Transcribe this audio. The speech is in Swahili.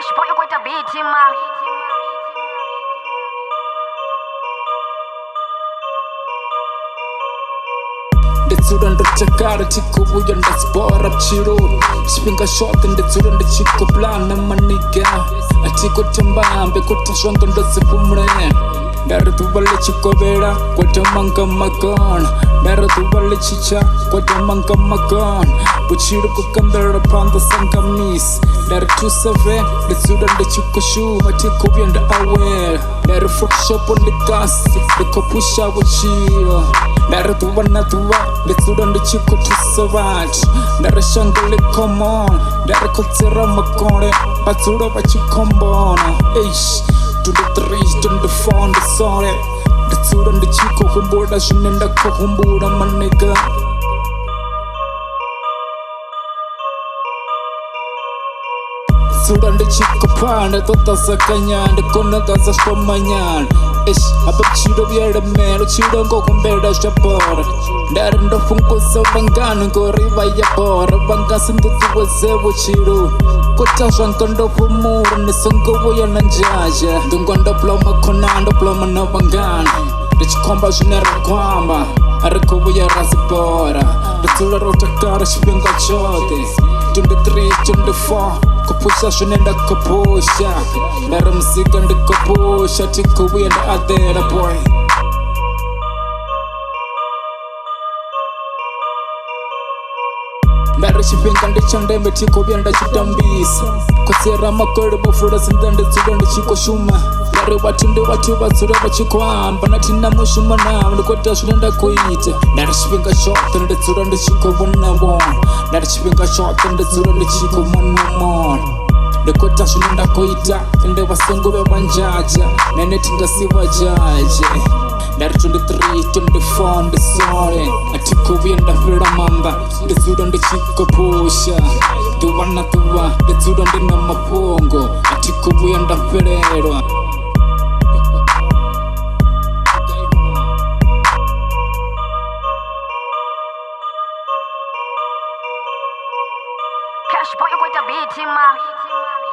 Cash boy, you going to beat him, man. Ndetsura ndotakara tikubuya ndaspora pchiro chipinga shot ndetsura ndechiko plana maniga atiko tembambe kutashwanga ndozipumre ndari tuva lechikovera kwatamanga magona ndari tuva lechicha kwatamanga magona buchiri kukambera panda sangamisi ndari 27 ndetsura ndechikoshuma tikubuya ndaawera ndari frokshop ndikasi ndikopusha buchiro ndari tuva natuva ndetsura ndechikotisa vantu ndari shango lekomona ndari kotsera makore vatsura vachikombona 23, 24 ndisore ndetsura ndechikohumbura zvine ndakohumbura manega ndetsura ndechikopanda totazakanyana ndikonagaza zvomanyana apa chiro vyelemelo chiro ngokumbela zvabhora ndari ndofungusa vangano ngoriva yabhora vangasi ndituwezevo chiro kota zvanga ndovumura nesongovuya na njaja ndongo ndoploma khona ndoploma na vangano ndichikomba zvine rakwamba arikuvuya razibhora ndetsura rotakara chipinga chote 23, 24 kupusha zvine ndakopusha ndari musika ndikopusha tikuvuya ndaadhera boy ndari chipinga ndichandembe tikuvuya ndachitambisa kotsera makore bofura sinda ndetsura ndichikoshuma ndari vatu ndi vatu vatsura vachikoamba natina mushuma navo ndikota zvine ndakuita ndari chipinga chote ndetsura ndichikovonavona ndari chipinga chote ndetsura ndichikomonamona ndikota zvine ndakuita ende vasengo vevanjaja nene tingasiva jaje ndari 23, 24 ndisore atikuvuya ndafira mamba ndetsura ndichikopusha tuva na tuva ndetsura ndina mapungo atikuvuya ndafirerwa Cash boy, you going to beat him, man.